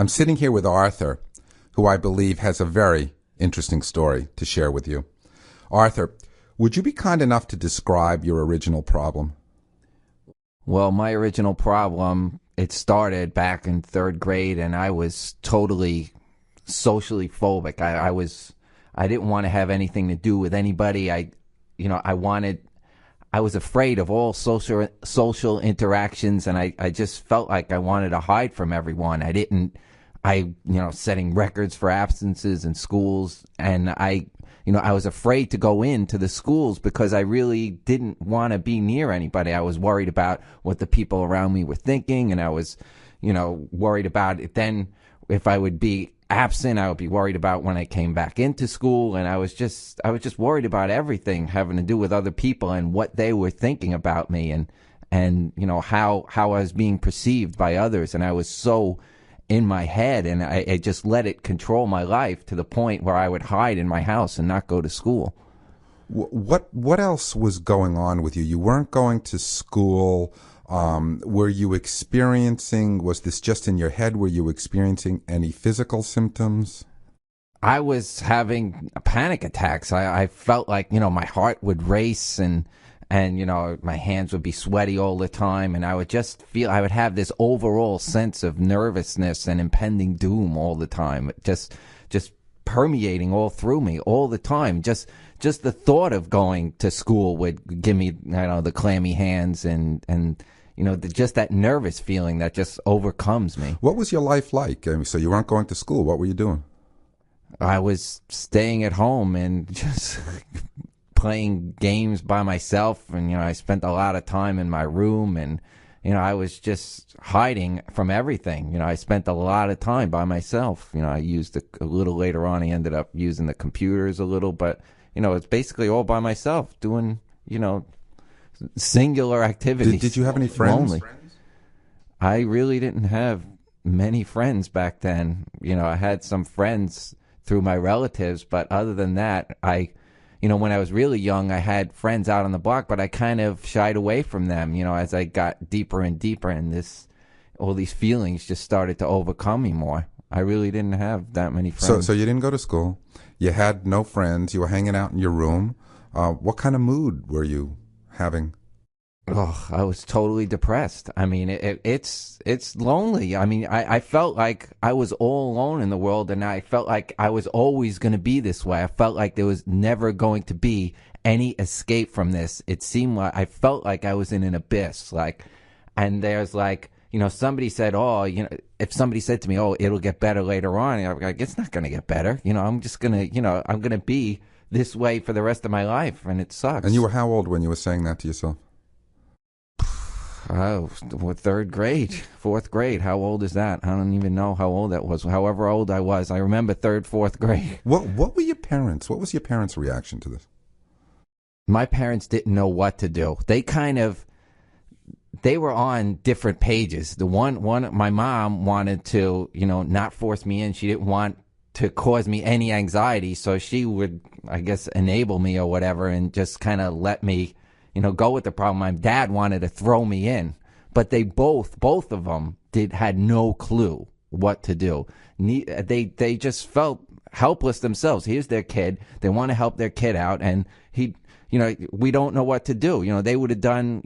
I'm sitting here with Arthur, who I believe has a very interesting story to share with you. Arthur, would you be kind enough to describe your original problem? Well, my original problem, it started back in third grade, and I was totally socially phobic. I didn't want to have anything to do with anybody. I was afraid of all social interactions, and I just felt like I wanted to hide from everyone. Setting records for absences in schools, and I was afraid to go into the schools because I really didn't want to be near anybody. I was worried about what the people around me were thinking, and I was, worried about it. Then if I would be absent, I would be worried about when I came back into school, and I was just worried about everything having to do with other people and what they were thinking about me, and how I was being perceived by others, and I was so in my head, and I just let it control my life to the point where I would hide in my house and not go to school. What else was going on with you? You weren't going to school. Were you experiencing, was this just in your head? Were you experiencing any physical symptoms? I was having panic attacks. I felt like, my heart would race, and my hands would be sweaty all the time, and I would just feel, I would have this overall sense of nervousness and impending doom all the time, just permeating all through me all the time. Just the thought of going to school would give me, the clammy hands and just that nervous feeling that just overcomes me. What was your life like? So you weren't going to school. What were you doing? I was staying at home and just playing games by myself, and I spent a lot of time in my room, and I was just hiding from everything. I spent a lot of time by myself. I used a little later on. I ended up using the computers a little, but it's basically all by myself doing singular activities. Did you have any friends? Lonely. I really didn't have many friends back then. I had some friends through my relatives, but other than that, when I was really young, I had friends out on the block, but I kind of shied away from them, as I got deeper and deeper, and all these feelings just started to overcome me more. I really didn't have that many friends. So you didn't go to school. You had no friends. You were hanging out in your room. What kind of mood were you having? Oh, I was totally depressed. I mean, it's lonely. I mean, I felt like I was all alone in the world, and I felt like I was always going to be this way. I felt like there was never going to be any escape from this. It seemed like I felt like I was in an abyss. And there's somebody said, if somebody said to me, it'll get better later on, I'm like, it's not going to get better. I'm just going to, I'm going to be this way for the rest of my life, and it sucks. And you were how old when you were saying that to yourself? Oh, third grade, fourth grade. How old is that? I don't even know how old that was. However old I was, I remember third, fourth grade. What were your parents? What was your parents' reaction to this? My parents didn't know what to do. They were on different pages. My mom wanted to, not force me in. She didn't want to cause me any anxiety, so she would, I guess, enable me or whatever, and just kind of let me go with the problem. My dad wanted to throw me in, but they both of them had no clue what to do. They just felt helpless themselves. Here's their kid. They want to help their kid out, and we don't know what to do. They would have done,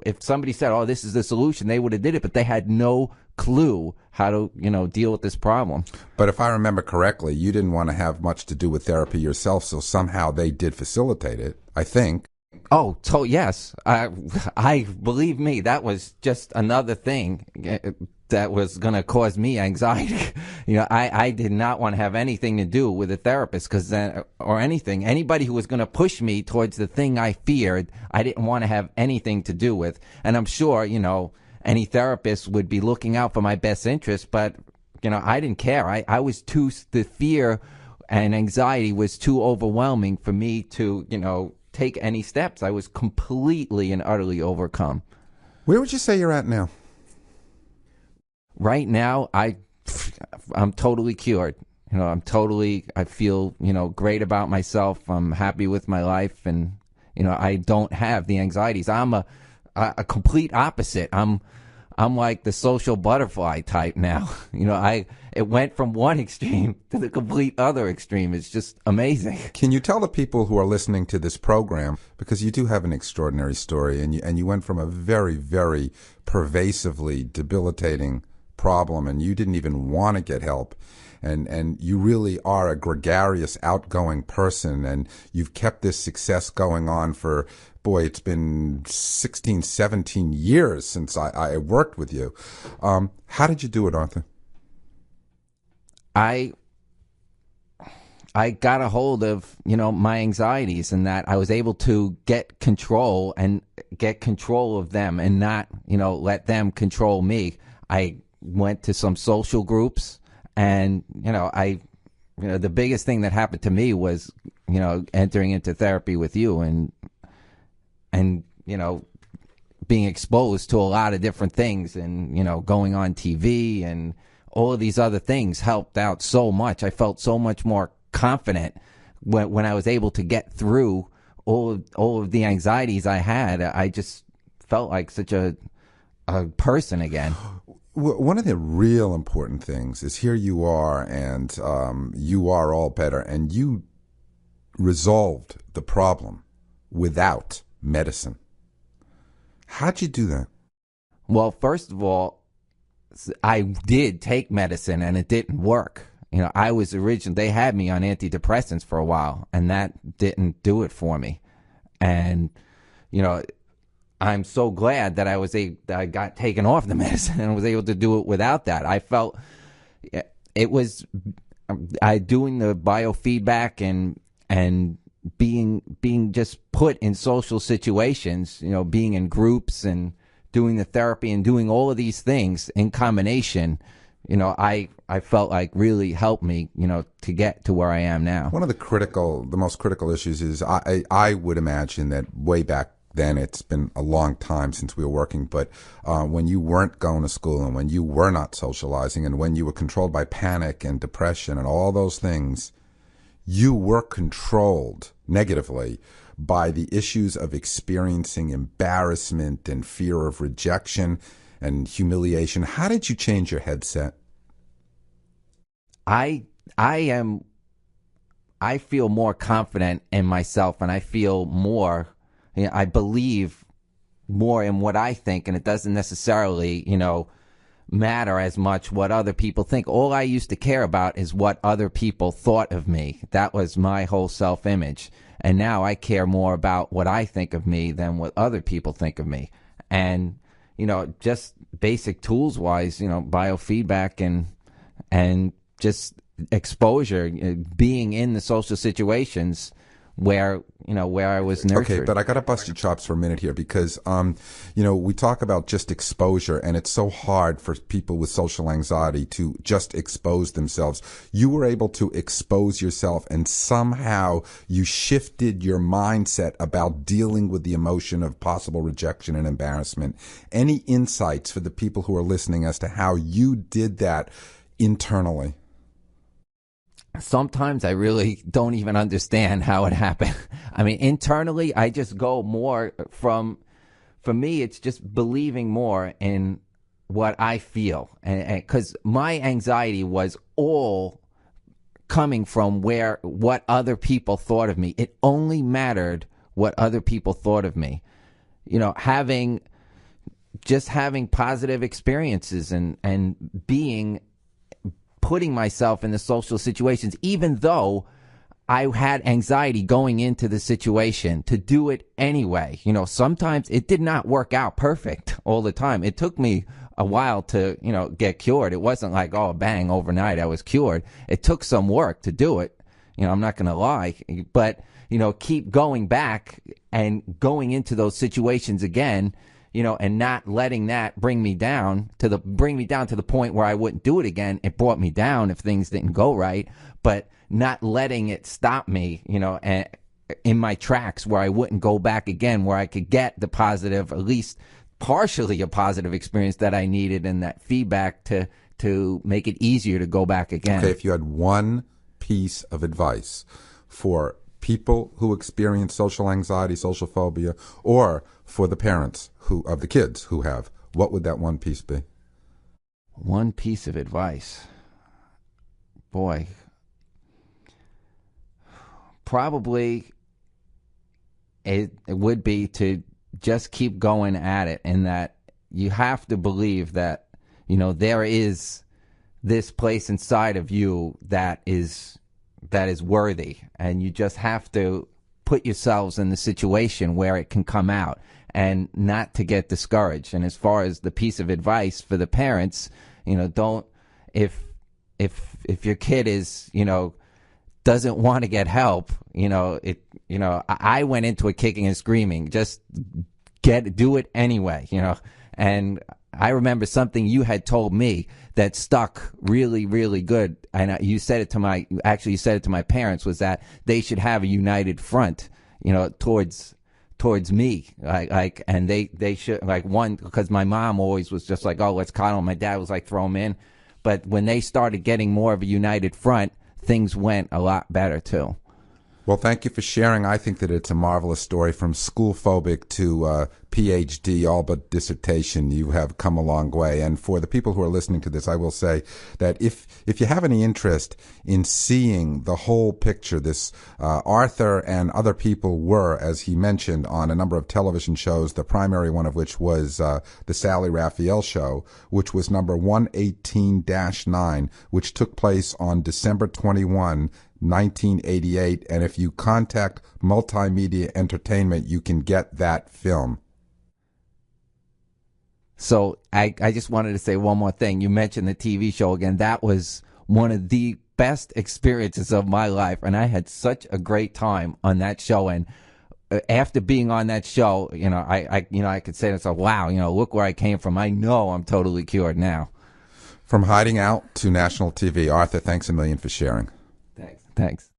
if somebody said, this is the solution, they would have did it, but they had no clue how to, deal with this problem. But if I remember correctly, you didn't want to have much to do with therapy yourself, so somehow they did facilitate it, I think. Oh, yes. I believe me, that was just another thing that was going to cause me anxiety. I did not want to have anything to do with a therapist or anything. Anybody who was going to push me towards the thing I feared, I didn't want to have anything to do with. And I'm sure, any therapist would be looking out for my best interest, but, I didn't care. The fear and anxiety was too overwhelming for me to, take any steps. I was completely and utterly overcome. Where would you say you're at now? Right now, I'm totally cured. I feel, great about myself. I'm happy with my life, and, I don't have the anxieties. I'm a complete opposite. I'm I'm like the social butterfly type now. It went from one extreme to the complete other extreme. It's just amazing. Can you tell the people who are listening to this program, because you do have an extraordinary story, and you went from a very, very pervasively debilitating problem, and you didn't even want to get help. And you really are a gregarious, outgoing person, and you've kept this success going on for, boy, it's been 16, 17 years since I worked with you. How did you do it, Arthur? I got a hold of, my anxieties, and that I was able to get control of them and not, let them control me. I went to some social groups, and, the biggest thing that happened to me was, entering into therapy with you and, being exposed to a lot of different things, and, going on TV and all of these other things helped out so much. I felt so much more confident when I was able to get through all of the anxieties I had. I just felt like such a person again. One of the real important things is here you are, and you are all better, and you resolved the problem without medicine. How'd you do that? Well, first of all, I did take medicine, and it didn't work. They had me on antidepressants for a while, and that didn't do it for me. And, I'm so glad that I got taken off the medicine and was able to do it without that. I felt it was doing the biofeedback and being just put in social situations, being in groups and doing the therapy and doing all of these things in combination. I felt like really helped me, to get to where I am now. One of the most critical issues is I would imagine that way back then, it's been a long time since we were working, but when you weren't going to school, and when you were not socializing, and when you were controlled by panic and depression and all those things, you were controlled negatively by the issues of experiencing embarrassment and fear of rejection and humiliation. How did you change your headset? I feel more confident in myself, and I feel more, I believe more in what I think, and it doesn't necessarily, matter as much what other people think. All I used to care about is what other people thought of me. That was my whole self-image. And now I care more about what I think of me than what other people think of me. And, just basic tools wise, biofeedback and just exposure, being in the social situations where I was nurtured. Okay, but I got to bust your chops for a minute here, because, we talk about just exposure, and it's so hard for people with social anxiety to just expose themselves. You were able to expose yourself, and somehow you shifted your mindset about dealing with the emotion of possible rejection and embarrassment. Any insights for the people who are listening as to how you did that internally? Sometimes I really don't even understand how it happened. I mean, internally, I just go more for me, it's just believing more in what I feel. And 'cause my anxiety was all coming from what other people thought of me. It only mattered what other people thought of me. Having positive experiences and putting myself in the social situations, even though I had anxiety going into the situation, to do it anyway. Sometimes it did not work out perfect all the time. It took me a while to, get cured. It wasn't like, oh, bang, overnight I was cured. It took some work to do it. I'm not going to lie, but, keep going back and going into those situations again, and not letting that bring me down to the point where I wouldn't do it again. It brought me down if things didn't go right, but not letting it stop me, in my tracks, where I wouldn't go back again, where I could get the positive, at least partially a positive experience that I needed, and that feedback to make it easier to go back again. Okay, if you had one piece of advice for people who experience social anxiety, social phobia, or for the parents of the kids who have, what would that one piece be? One piece of advice. Boy. Probably it would be to just keep going at it, and that you have to believe that, there is this place inside of you that is worthy, and you just have to put yourselves in the situation where it can come out and not to get discouraged. And as far as the piece of advice for the parents, don't, if your kid is, doesn't want to get help, I went into it kicking and screaming, just do it anyway, and I remember something you had told me that stuck really, really good. And you said it to my parents, was that they should have a united front, towards me. And they should, because my mom always was just like, oh, let's coddle him. My dad was like, throw him in. But when they started getting more of a united front, things went a lot better too. Well, thank you for sharing. I think that it's a marvelous story. From school phobic to PhD, all but dissertation, you have come a long way. And for the people who are listening to this, I will say that if you have any interest in seeing the whole picture, this Arthur and other people were, as he mentioned, on a number of television shows, the primary one of which was the Sally Raphael Show, which was number 118-9, which took place on December 21, 1988, and if you contact Multimedia Entertainment, you can get that film. So I just wanted to say one more thing. You mentioned the TV show again. That was one of the best experiences of my life, and I had such a great time on that show. And after being on that show, I could say to myself, wow, look where I came from. I know I'm totally cured now. From hiding out to national TV, Arthur, thanks a million for sharing. Thanks.